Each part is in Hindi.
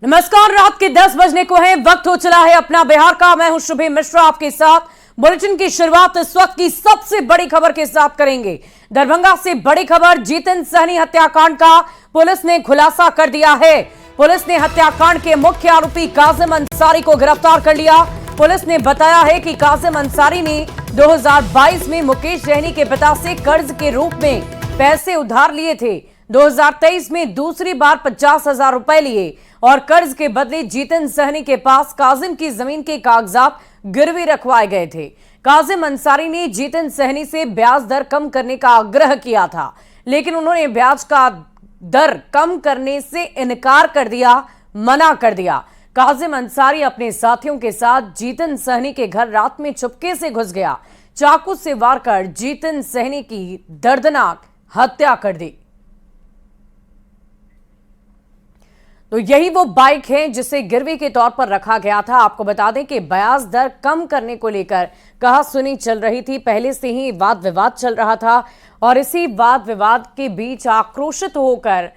नमस्कार, रात के 10 बजने को है, वक्त हो चला है अपना बिहार का। मैं हूं शुभे मिश्रा आपके साथ। बुलेटिन की शुरुआत इस वक्त की सबसे बड़ी खबर के साथ करेंगे। दरभंगा से बड़ी खबर, जितेंद्र सहनी हत्याकांड का पुलिस ने खुलासा कर दिया है। पुलिस ने हत्याकांड के मुख्य आरोपी काजिम अंसारी को गिरफ्तार कर लिया। पुलिस ने बताया है कि काजिम अंसारी ने 2022 में मुकेश सहनी के पिता से कर्ज के रूप में पैसे उधार लिए थे। 2023 में दूसरी बार 50,000 रुपए लिए और कर्ज के बदले जितेंद्र सहनी के पास काजिम की जमीन के कागजात गिरवी रखवाए गए थे। काजिम अंसारी ने जितेंद्र सहनी से ब्याज दर कम करने का आग्रह किया था, लेकिन उन्होंने ब्याज का दर कम करने से इनकार कर दिया, मना कर दिया। काजिम अंसारी अपने साथियों के साथ जितेंद्र सहनी के घर रात में चुपके से घुस गया, चाकू से वार कर जितेंद्र सहनी की दर्दनाक हत्या कर दी। तो यही वो बाइक है जिसे गिरवी के तौर पर रखा गया था। आपको बता दें कि ब्याज दर कम करने को लेकर कहासुनी चल रही थी। पहले से ही वाद विवाद चल रहा था और इसी वाद विवाद के बीच आक्रोशित होकर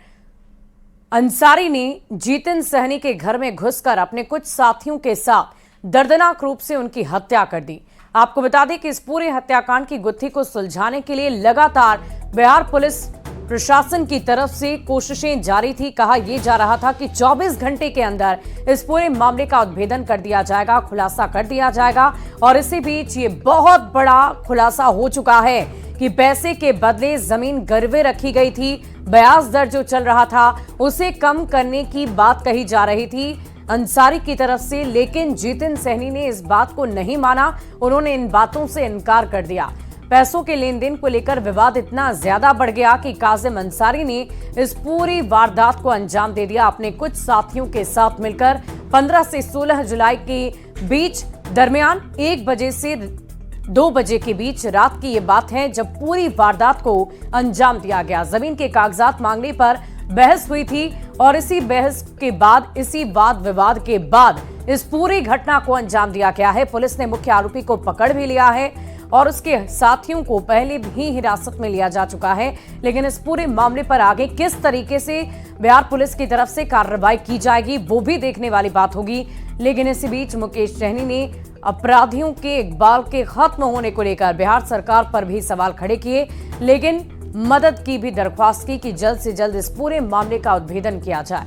अंसारी ने जितेंद्र सहनी के घर में घुसकर अपने कुछ साथियों के साथ दर्दनाक रूप से उनकी हत्या कर दी। आपको बता दें कि इस पूरे हत्याकांड की गुत्थी को सुलझाने के लिए लगातार बिहार पुलिस प्रशासन की तरफ से कोशिशें जारी थी। कहा यह जा रहा था कि 24 घंटे के अंदर इस पूरे मामले का उद्भेदन कर दिया जाएगा, खुलासा कर दिया जाएगा। और इसी बीच ये बहुत बड़ा खुलासा हो चुका है कि पैसे के बदले जमीन गिरवे रखी गई थी। ब्याज दर जो चल रहा था उसे कम करने की बात कही जा रही थी अंसारी की तरफ से, लेकिन जितेंद्र सहनी ने इस बात को नहीं माना। उन्होंने इन बातों से इनकार कर दिया। पैसों के लेन देन को लेकर विवाद इतना ज्यादा बढ़ गया कि काजिम अंसारी ने इस पूरी वारदात को अंजाम दे दिया अपने कुछ साथियों के साथ मिलकर। 15 से 16 जुलाई के बीच दरमियान 1 बजे से 2 बजे के बीच रात की ये बात है जब पूरी वारदात को अंजाम दिया गया। जमीन के कागजात मांगने पर बहस हुई थी और इसी बहस के बाद, इसी वाद विवाद के बाद इस पूरी घटना को अंजाम दिया गया है। पुलिस ने मुख्य आरोपी को पकड़ भी लिया है और उसके साथियों को पहले भी हिरासत में लिया जा चुका है। लेकिन इस पूरे मामले पर आगे किस तरीके से बिहार पुलिस की तरफ से कार्रवाई की जाएगी वो भी देखने वाली बात होगी। लेकिन इसी बीच मुकेश सहनी ने अपराधियों के इकबाल के खत्म होने को लेकर बिहार सरकार पर भी सवाल खड़े किए, लेकिन मदद की भी दरख्वास्त की कि जल्द से जल्द इस पूरे मामले का उद्भेदन किया जाए।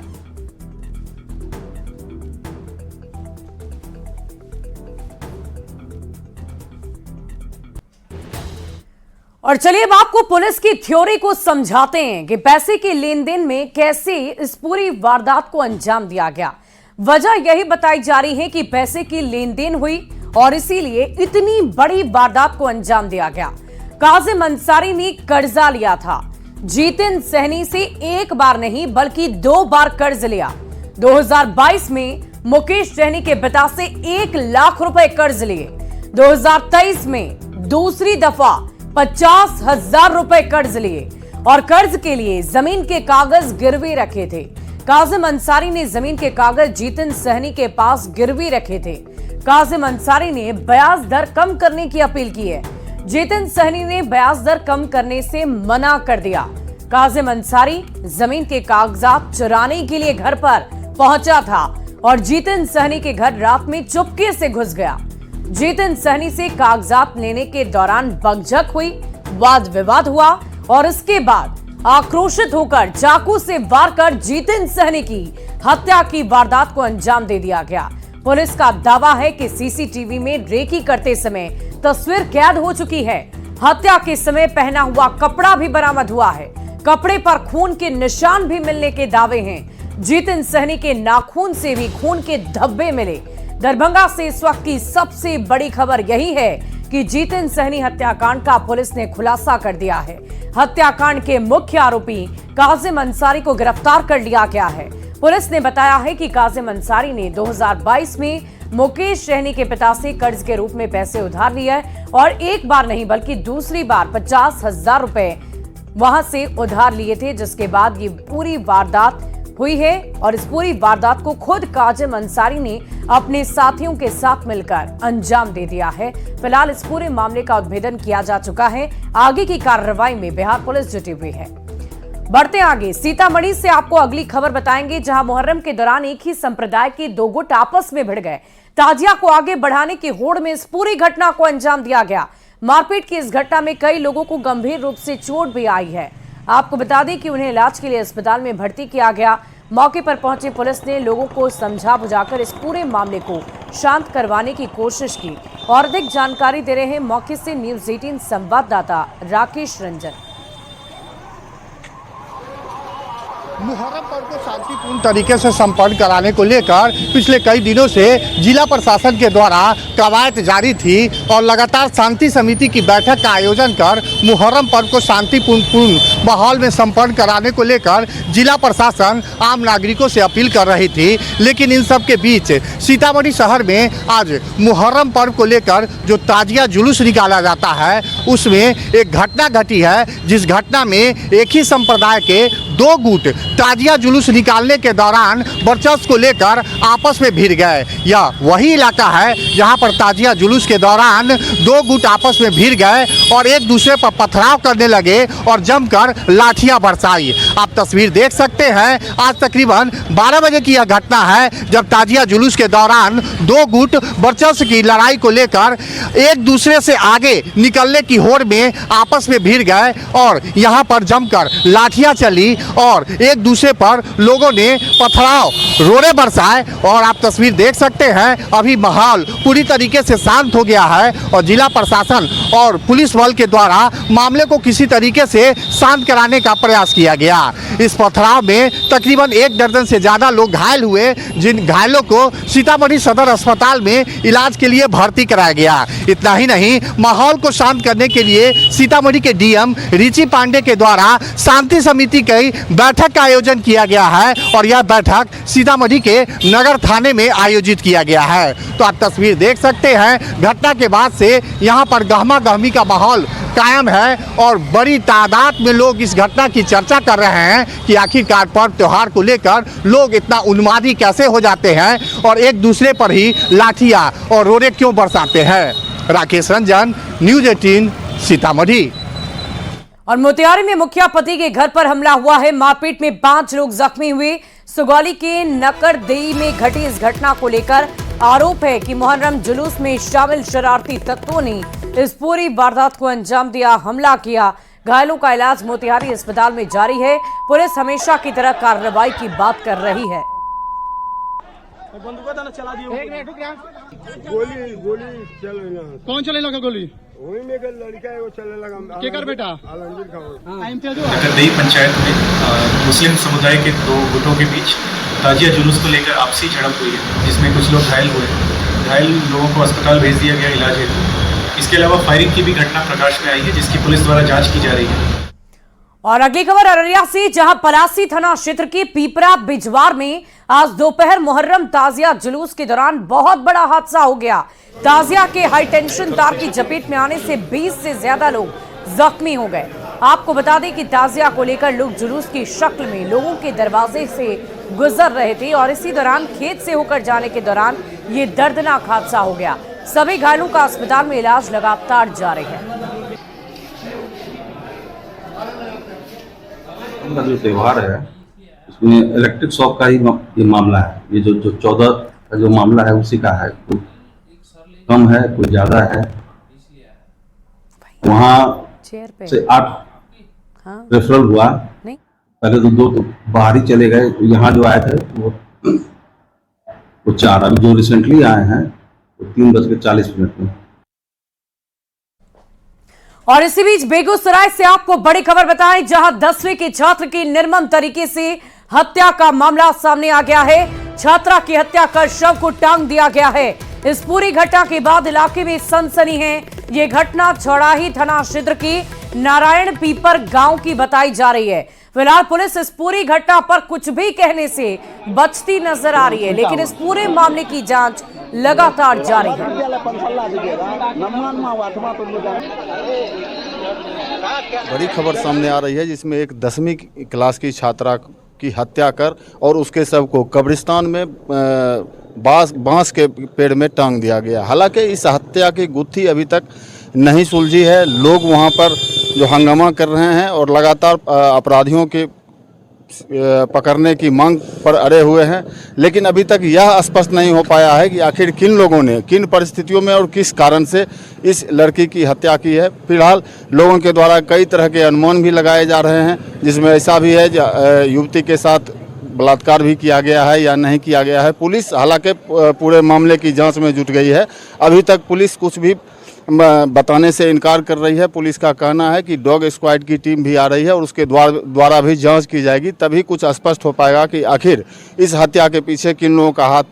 और चलिए अब आपको पुलिस की थ्योरी को समझाते हैं कि पैसे के लेन देन में कैसे इस पूरी वारदात को अंजाम दिया गया। वजह यही बताई जा रही है कि पैसे की लेन देन हुई और इसीलिए इतनी बड़ी वारदात को अंजाम दिया गया। काजिम अंसारी ने कर्जा लिया था जितेंद्र सहनी से, एक बार नहीं बल्कि 2 बार कर्ज लिया। 2022 में मुकेश सहनी के पिता से 1 लाख रुपए कर्ज लिए। 2023 में दूसरी दफा 50,000 रुपए कर्ज लिए और कर्ज के लिए जमीन के कागज गिरवी रखे थे। काजिम अंसारी ने जमीन के कागज जितेंद्र सहनी के पास गिरवी रखे थे। काजिम अंसारी ने ब्याज दर कम करने की अपील की है। जितेंद्र सहनी ने ब्याज दर कम करने से मना कर दिया। काजिम अंसारी जमीन के कागजात चुराने के लिए घर पर पहुंचा था और जितेंद्र सहनी के घर रात में चुपके से घुस गया। जितेंद्र सहनी से कागजात लेने के दौरान बकझक हुई, वाद विवाद हुआ और इसके बाद आक्रोशित होकर चाकू से वार कर जितेंद्र सहनी की हत्या की वारदात को अंजाम दे दिया गया। पुलिस का दावा है कि सीसीटीवी में रेकी करते समय तस्वीर कैद हो चुकी है। हत्या के समय पहना हुआ कपड़ा भी बरामद हुआ है। कपड़े पर खून के निशान भी मिलने के दावे हैं। जितेंद्र सहनी के नाखून से भी खून के धब्बे मिले। दरभंगा से इस वक्त की सबसे बड़ी खबर यही है कि जितेंद्र सहनी हत्याकांड का पुलिस ने खुलासा कर दिया है। हत्याकांड के मुख्य आरोपी काजिम अंसारी को गिरफ्तार कर लिया गया है। पुलिस ने बताया है कि काजिम अंसारी ने 2022 में मुकेश सहनी के पिता से कर्ज के रूप में पैसे उधार लिए और एक बार नहीं बल्कि दूसरी बार 50,000 रुपए वहां से उधार लिए थे, जिसके बाद ये पूरी वारदात हुई है। और इस पूरी वारदात को खुद काजिम अंसारी ने अपने साथियों के साथ मिलकर अंजाम दे दिया है। फिलहाल इस पूरे मामले का उद्भेदन किया जा चुका है। आगे की कार्रवाई में बिहार पुलिस जुटी हुई है। बढ़ते आगे, सीतामढ़ी से आपको अगली खबर बताएंगे, जहां मुहर्रम के दौरान एक ही संप्रदाय के दो गुट आपस में भिड़ गए। ताजिया को आगे बढ़ाने की होड़ में इस पूरी घटना को अंजाम दिया गया। मारपीट की इस घटना में कई लोगों को गंभीर रूप से चोट भी आई है। आपको बता दें कि उन्हें इलाज के लिए अस्पताल में भर्ती किया गया। मौके पर पहुंची पुलिस ने लोगों को समझा बुझाकर इस पूरे मामले को शांत करवाने की कोशिश की। और अधिक जानकारी दे रहे हैं मौके से न्यूज़ 18 संवाददाता राकेश रंजन। मुहर्रम पर्व को शांतिपूर्ण तरीके से संपन्न कराने को लेकर पिछले कई दिनों से जिला प्रशासन के द्वारा कवायद जारी थी और लगातार शांति समिति की बैठक का आयोजन कर मुहर्रम पर्व को शांतिपूर्ण माहौल में संपन्न कराने को लेकर जिला प्रशासन आम नागरिकों से अपील कर रही थी। लेकिन इन सब के बीच सीतामढ़ी शहर में आज मुहर्रम पर्व को लेकर जो ताजिया जुलूस निकाला जाता है, उसमें एक घटना घटी है, जिस घटना में एक ही संप्रदाय के दो गुट ताजिया जुलूस निकालने के दौरान वर्चस्व को लेकर आपस में भिड़ गए। यह वही इलाका है जहां पर ताजिया जुलूस के दौरान दो गुट आपस में भिड़ गए और एक दूसरे पर पथराव करने लगे और जमकर लाठियां बरसाई। आप तस्वीर देख सकते हैं, आज तकरीबन 12 बजे की यह घटना है, जब ताजिया जुलूस के दौरान दो गुट वर्चस्व की लड़ाई को लेकर एक दूसरे से आगे निकलने की होड़ में आपस में भिड़ गए और यहाँ पर जमकर लाठियां चली और एक दूसरे पर लोगों ने पथराव रोड़े बरसाए। और आप तस्वीर देख सकते हैं, अभी माहौल पूरी तरीके से शांत हो गया है और जिला प्रशासन और पुलिस बल के द्वारा मामले को किसी तरीके से शांत कराने का प्रयास किया गया। इस पथराव में तकरीबन 1 दर्जन से ज़्यादा लोग घायल हुए, जिन घायलों को सीतामढ़ी सदर अस्पताल में इलाज के लिए भर्ती कराया गया। इतना ही नहीं, माहौल को शांत करने के लिए सीतामढ़ी के डीएम रिची पांडे के द्वारा शांति समिति की बैठक का आयोजन किया गया है और यह बैठक सीतामढ़ी के नगर थाने में आयोजित किया गया है। तो आप तस्वीर देख सकते हैं, घटना के बाद से यहाँ पर गहमा गहमी का माहौल कायम है और बड़ी तादाद में लोग इस घटना की चर्चा कर रहे हैं कि आखिरकार पर्व त्योहार को लेकर लोग इतना उन्मादी कैसे हो जाते हैं और एक दूसरे पर ही लाठियां और रोड़े क्यों बरसाते हैं। राकेश रंजन, न्यूज़ 18 सीतामढ़ी। और मोतिहारी में मुखिया पति के घर पर हमला हुआ है। मारपीट में 5 लोग जख्मी हुए। सुगौली के नकरदेई में घटी इस घटना को लेकर आरोप है कि मुहर्रम जुलूस में शामिल शरारती तत्वों ने इस पूरी वारदात को अंजाम दिया, हमला किया। घायलों का इलाज मोतिहारी अस्पताल में जारी है। पुलिस हमेशा की तरह कार्रवाई की बात कर रही है। कौन चले लगा गोली? वही में लड़का है, वो चलने लगा। के कर बेटा? नकरदेई पंचायत में मुस्लिम समुदाय के दो गुटों के बीच ताजिया जुलूस को लेकर आपसी झड़प हुई है, जिसमें कुछ लोग घायल हुए। घायल लोगों को अस्पताल भेज दिया गया इलाज हेतु। इसके अलावा फायरिंग की भी घटना प्रकाश में आई है, जिसकी पुलिस द्वारा जांच की जा रही है। और अगली खबर अररिया से, जहां पलासी थाना क्षेत्र के पीपरा बिजवार में आज दोपहर मुहर्रम ताजिया जुलूस के दौरान बहुत बड़ा हादसा हो गया। ताजिया के हाई टेंशन तार की चपेट में आने से 20 से ज्यादा लोग जख्मी हो गए। आपको बता दें कि ताजिया को लेकर लोग जुलूस की शक्ल में लोगों के दरवाजे से गुजर रहे थे और इसी दौरान खेत से होकर जाने के दौरान ये दर्दनाक हादसा हो गया। सभी घायलों का अस्पताल में इलाज लगातार जारी है। जो त्योहार है उसमें इलेक्ट्रिक शॉक का ही ये मामला है। ये जो 14 का जो मामला है उसी का है। कोई कम है, कोई ज्यादा है। वहाँ से 8 रेफरल हुआ। पहले तो 2 तो बाहर ही चले गए। यहाँ जो आए थे वो 4। अभी जो रिसेंटली आए हैं वो 3:40 में। और इसी बीच बेगूसराय से आपको बड़ी खबर बताएं, जहां 10वीं के छात्र की निर्मम तरीके से हत्या का मामला सामने आ गया है। छात्रा की हत्या कर शव को टांग दिया गया है। इस पूरी घटना के बाद इलाके में सनसनी है। ये घटना चौड़ाही थाना क्षेत्र की नारायण पीपर गांव की बताई जा रही है। फिलहाल पुलिस इस पूरी घटना पर कुछ भी कहने से बचती नजर आ रही है, लेकिन इस पूरे मामले की जांच लगातार जारी है। बड़ी खबर सामने आ रही है, जिसमें एक 10वीं क्लास की छात्रा की हत्या कर और उसके शव को कब्रिस्तान में बांस के पेड़ में टांग दिया गया। हालांकि इस हत्या की गुत्थी अभी तक नहीं सुलझी है। लोग वहां पर जो हंगामा कर रहे हैं और लगातार अपराधियों के पकड़ने की मांग पर अड़े हुए हैं, लेकिन अभी तक यह स्पष्ट नहीं हो पाया है कि आखिर किन लोगों ने किन परिस्थितियों में और किस कारण से इस लड़की की हत्या की है। फिलहाल लोगों के द्वारा कई तरह के अनुमान भी लगाए जा रहे हैं, जिसमें ऐसा भी है युवती के साथ बलात्कार भी किया गया है या नहीं किया गया है। पुलिस हालांकि पूरे मामले की जांच में जुट गई है। अभी तक पुलिस कुछ भी बताने से इनकार कर रही है। पुलिस का कहना है कि डॉग स्क्वाड की टीम भी आ रही है और उसके द्वारा भी जांच की जाएगी, तभी कुछ स्पष्ट हो पाएगा कि आखिर इस हत्या के पीछे किन लोगों का हाथ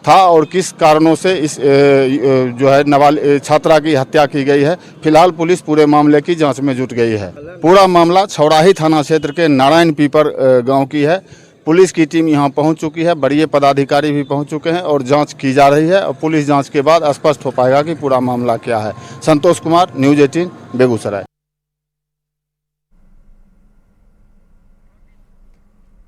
था और किस कारणों से इस जो है छात्रा की हत्या की गई है। फिलहाल पुलिस पूरे मामले की जांच में जुट गई है। पूरा मामला छौड़ाही थाना क्षेत्र के नारायण पीपर गाँव की है। पुलिस की टीम यहां पहुंच चुकी है, बड़े पदाधिकारी भी पहुंच चुके हैं और जांच की जा रही है और पुलिस जांच के बाद स्पष्ट हो पाएगा कि पूरा मामला क्या है। संतोष कुमार, न्यूज़ 18, बेगूसराय।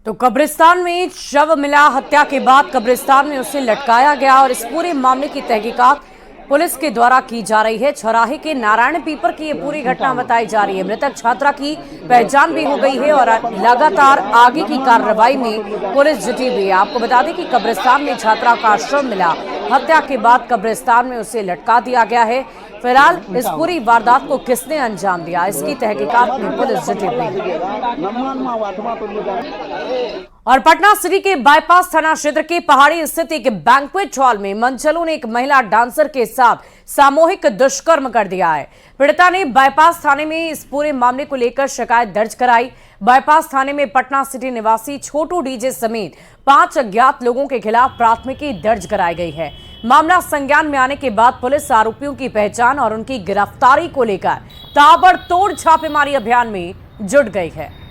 तो कब्रिस्तान में शव मिला, हत्या के बाद कब्रिस्तान में उसे लटकाया गया और इस पूरे मामले की तहकीकात पुलिस के द्वारा की जा रही है। छौराहे के नारायण पीपर की ये पूरी घटना बताई जा रही है। मृतक छात्रा की पहचान भी हो गई है और लगातार आगे की कार्रवाई में पुलिस जुटी हुई है। आपको बता दें कि कब्रिस्तान में छात्रा का शव मिला, हत्या के बाद कब्रिस्तान में उसे लटका दिया गया है। फिलहाल इस पूरी वारदात को किसने अंजाम दिया, इसकी तहकीकात में पुलिस जुटी हुई है। और पटना सिटी के बाईपास थाना क्षेत्र के पहाड़ी स्थित एक बैंक्वेट हॉल में मंचलों ने एक महिला डांसर के साथ सामूहिक दुष्कर्म कर दिया है। पीड़िता ने बाईपास थाने में इस पूरे मामले को लेकर शिकायत दर्ज कराई। बाईपास थाने में पटना सिटी निवासी छोटू डीजे समेत 5 अज्ञात लोगों के खिलाफ प्राथमिकी दर्ज कराई गई है। मामला संज्ञान में आने के बाद पुलिस आरोपियों की पहचान और उनकी गिरफ्तारी को लेकर ताबड़तोड़ छापेमारी अभियान में जुट गई है।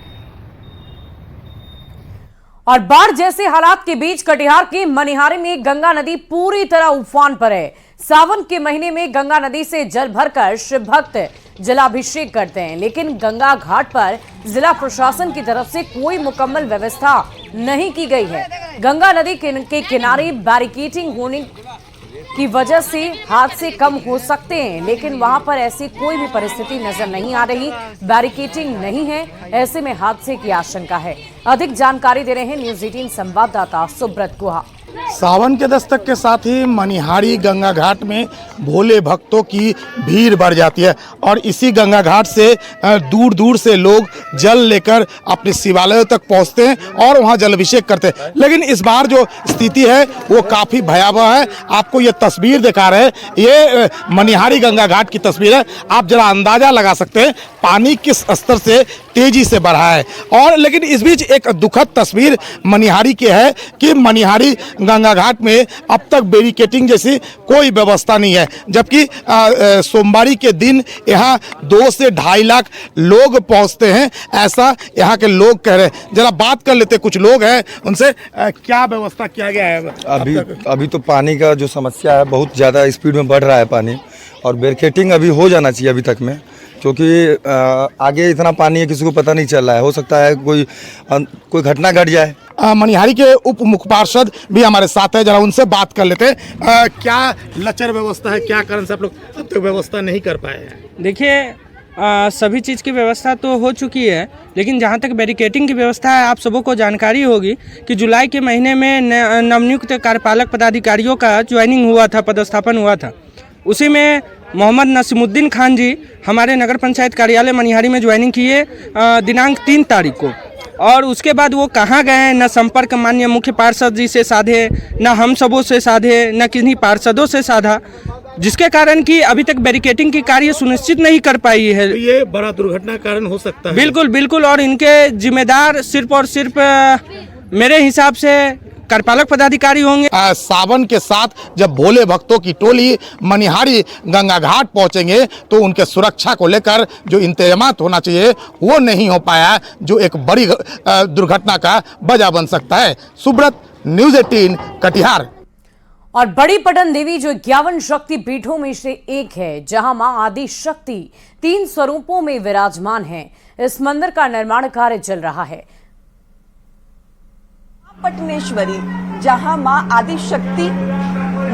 और बाढ़ जैसे हालात के बीच कटिहार के मनिहारी में गंगा नदी पूरी तरह उफान पर है। सावन के महीने में गंगा नदी से जल भरकर शिव भक्त जलाभिषेक करते हैं, लेकिन गंगा घाट पर जिला प्रशासन की तरफ से कोई मुकम्मल व्यवस्था नहीं की गई है। गंगा नदी के किनारे बैरिकेडिंग होने की वजह से हादसे कम हो सकते हैं, लेकिन वहां पर ऐसी कोई भी परिस्थिति नजर नहीं आ रही। बैरिकेडिंग नहीं है, ऐसे में हादसे की आशंका है। अधिक जानकारी दे रहे हैं न्यूज़ 18 संवाददाता सुब्रत गुहा। सावन के दस्तक के साथ ही मनिहारी गंगा घाट में भोले भक्तों की भीड़ बढ़ जाती है और इसी गंगा घाट से दूर दूर से लोग जल लेकर अपने शिवालयों तक पहुंचते हैं और वहां जलाभिषेक करते हैं। लेकिन इस बार जो स्थिति है वो काफ़ी भयावह है। आपको ये तस्वीर दिखा रहे हैं, ये मनिहारी गंगा घाट की तस्वीर है। आप जरा अंदाजा लगा सकते हैं पानी किस स्तर से तेजी से बढ़ा है। और लेकिन इस बीच एक दुखद तस्वीर मनिहारी की है कि मनिहारी गंगा घाट में अब तक बैरिकेडिंग जैसी कोई व्यवस्था नहीं है, जबकि सोमवारी के दिन यहाँ 2 से 2.5 लाख लोग पहुँचते हैं, ऐसा यहाँ के लोग कह रहे हैं। जरा बात कर लेते, कुछ लोग हैं उनसे, क्या व्यवस्था किया गया है? अभी तो पानी का जो समस्या है बहुत ज़्यादा स्पीड में बढ़ रहा है पानी, और बैरिकेडिंग अभी हो जाना चाहिए अभी तक में, क्योंकि आगे इतना पानी है किसी को पता नहीं चल रहा है। हो सकता है कोई घटना घट जाए। मनिहारी के उप मुख्य पार्षद भी हमारे साथ है, जरा उनसे बात कर लेते हैं। क्या लचर व्यवस्था है, क्या कारण से आप लोग अब तक व्यवस्था नहीं कर पाए हैं? देखिए, सभी चीज़ की व्यवस्था तो हो चुकी है, लेकिन जहाँ तक बैरिकेडिंग की व्यवस्था है, आप सबों को जानकारी होगी कि जुलाई के महीने में नवनियुक्त कार्यपालक पदाधिकारियों का ज्वाइनिंग हुआ था, पदस्थापन हुआ था। उसी में मोहम्मद नसीमुद्दीन खान जी हमारे नगर पंचायत कार्यालय मनिहारी में ज्वाइनिंग किए दिनांक 3 तारीख को, और उसके बाद वो कहाँ गए, न संपर्क माननीय मुख्य पार्षद जी से साधे, न हम सबों से साधे, न किन्हीं पार्षदों से साधा, जिसके कारण कि अभी तक बैरिकेडिंग की कार्य सुनिश्चित नहीं कर पाई है। तो ये बड़ा दुर्घटना कारण हो सकता है। बिल्कुल बिल्कुल, और इनके जिम्मेदार सिर्फ और सिर्फ मेरे हिसाब से कार्यपालक पदाधिकारी होंगे। सावन के साथ जब भोले भक्तों की टोली मनिहारी गंगा घाट पहुंचेंगे तो उनके सुरक्षा को लेकर जो इंतजामात होना चाहिए वो नहीं हो पाया, जो एक बड़ी दुर्घटना का वजह बन सकता है। सुब्रत, न्यूज़ 18, कटिहार। और बड़ी पटन देवी जो 51 शक्ति पीठों में से एक है, जहां मां आदि शक्ति 3 स्वरूपों में विराजमान है। इस मंदिर का निर्माण कार्य चल रहा है। पटनेश्वरी, जहां मां आदि शक्ति,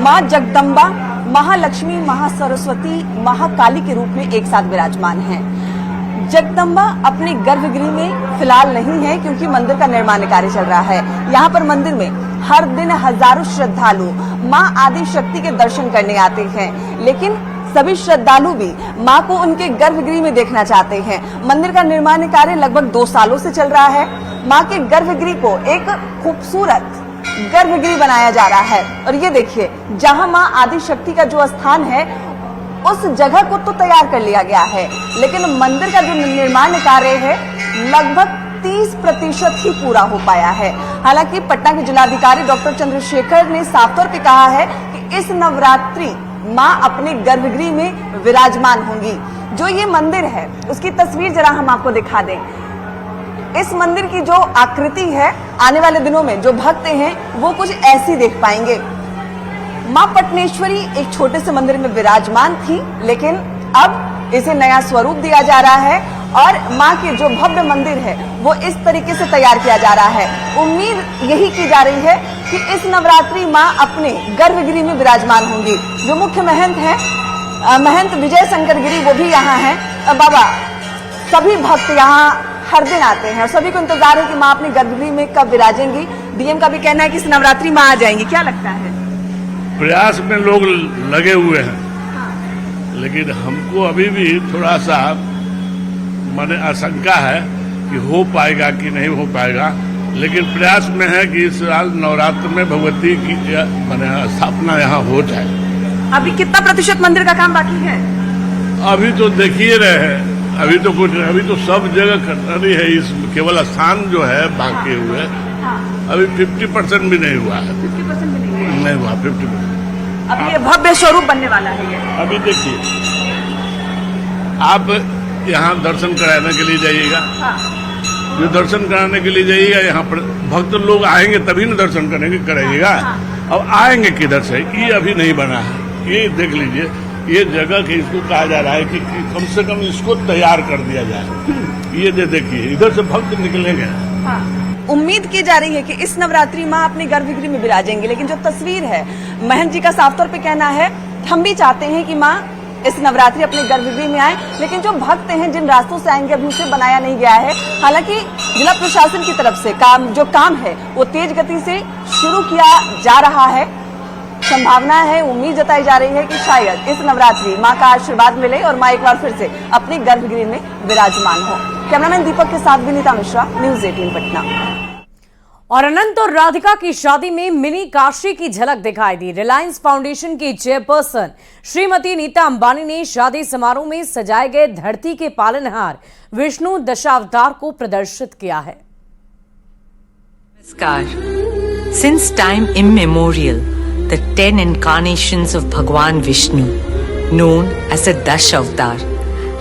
मां जगदम्बा, महालक्ष्मी, महासरस्वती, महाकाली के रूप में एक साथ विराजमान हैं। जगदम्बा अपने गर्भगृह में फिलहाल नहीं है क्योंकि मंदिर का निर्माण कार्य चल रहा है। यहाँ पर मंदिर में हर दिन हजारों श्रद्धालु मां आदि शक्ति के दर्शन करने आते हैं, लेकिन सभी श्रद्धालु भी मां को उनके गर्भगृह में देखना चाहते हैं। मंदिर का निर्माण कार्य लगभग 2 सालों से चल रहा है। मां के गर्भगृह को एक खूबसूरत गर्भगृह बनाया जा रहा है और ये देखिए, जहां मां आदि शक्ति का जो स्थान है उस जगह को तो तैयार कर लिया गया है, लेकिन मंदिर का जो निर्माण कार्य है लगभग 30% ही पूरा हो पाया है। हालांकि पटना के जिलाधिकारी डॉक्टर चंद्रशेखर ने साफ तौर पे कहा है कि इस नवरात्रि मां अपने गर्भगृह में विराजमान होंगी। जो ये मंदिर है उसकी तस्वीर जरा हम आपको दिखा दें। इस मंदिर की जो आकृति है, आने वाले दिनों में जो भक्त हैं वो कुछ ऐसी देख पाएंगे। मां पटनेश्वरी एक छोटे से मंदिर में विराजमान थी, लेकिन अब इसे नया स्वरूप दिया जा रहा है और मां के जो भव्य मंदिर है वो इस तरीके से तैयार किया जा रहा है। उम्मीद यही की जा रही है कि इस नवरात्रि मां अपने गर्भगृह में विराजमान होंगी। जो मुख्य महंत हैं, महंत विजय शंकर गिरी, वो भी यहाँ हैं। बाबा, सभी भक्त यहाँ हर दिन आते हैं और सभी को इंतजार है कि मां अपने गर्भगृह में कब विराजेंगी। डीएम का भी कहना है कि इस नवरात्रि मां आ जाएंगी। क्या लगता है? प्रयास में लोग लगे हुए हैं, लेकिन हमको अभी भी थोड़ा सा माने आशंका है कि हो पाएगा कि नहीं हो पाएगा, लेकिन प्रयास में है कि इस साल नवरात्र में भगवती की माने स्थापना यहाँ हो जाए। अभी कितना प्रतिशत मंदिर का काम बाकी है? अभी तो देखिए रहे हैं, अभी तो कुछ, अभी तो सब जगह खतरी है। इस केवल स्थान जो है बाकी हुए, अभी 50% भी नहीं हुआ है। 50% भी नहीं हुआ, 50%। अब ये भव्य स्वरूप बनने वाला है ये। अभी देखिए, आप यहाँ दर्शन कराने के लिए जाइएगा, जो दर्शन कराने के लिए जाइएगा, यहाँ पर भक्त लोग आएंगे तभी ना दर्शन करेंगे। अब आएंगे किधर से, ये अभी नहीं बना है। ये देख लीजिए, ये जगह के इसको कहा जा रहा है कि कम से कम इसको तैयार कर दिया जाए। ये देखिए, इधर से भक्त निकलेंगे। उम्मीद की जा रही है कि इस नवरात्रि मां अपने गर्भगृह में विराजेंगे, लेकिन जो तस्वीर है, महंत जी का साफ तौर पे कहना है हम भी चाहते हैं कि मां इस नवरात्रि अपने गर्भगृह में आए, लेकिन जो भक्त हैं जिन रास्तों से आएंगे अभी उसे बनाया नहीं गया है। हालांकि जिला प्रशासन की तरफ से काम है वो तेज गति से शुरू किया जा रहा है। संभावना है, उम्मीद जताई जा रही है कि शायद इस नवरात्रि मां का आशीर्वाद मिले और मां एक बार फिर से अपने गर्भगृह में विराजमान हो। कैमरामैन दीपक के साथ विनीता मिश्रा, न्यूज़ 18 पटना। और अनंत और राधिका की शादी में मिनी काशी की झलक दिखाई दी। रिलायंस फाउंडेशन की चेयरपर्सन श्रीमती नीता अंबानी ने शादी समारोह में सजाए गए धरती के पालनहार विष्णु दशावतार को प्रदर्शित किया है। Since time immemorial, the 10 incarnations of Bhagwan Vishnu, known as the Dashavatar,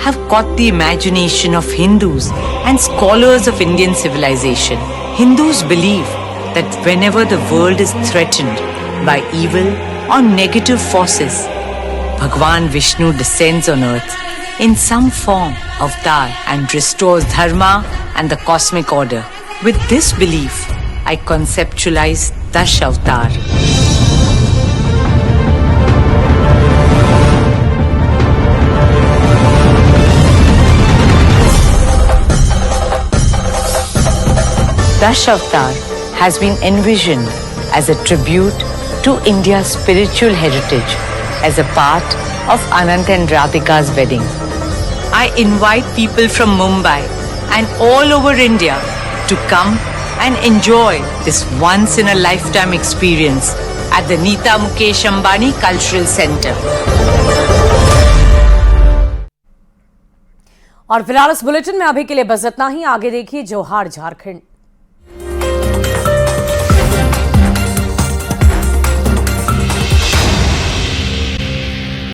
have caught the imagination of Hindus and scholars of Indian civilization. Hindus believe that whenever the world is threatened by evil or negative forces, Bhagwan Vishnu descends on earth in some form of avatar and restores dharma and the cosmic order. With this belief, I conceptualize Dashavatar. Dashavatar has been envisioned as a tribute to India's spiritual heritage as a part of Anant and Radhika's wedding. I invite people from Mumbai and all over India to come and enjoy this once-in-a-lifetime experience at the Neeta Mukesh Ambani Cultural Center. और फिलहाल इस बुलेटिन में अभी के लिए बस इतना ही। आगे देखिए जोहार झारखंड।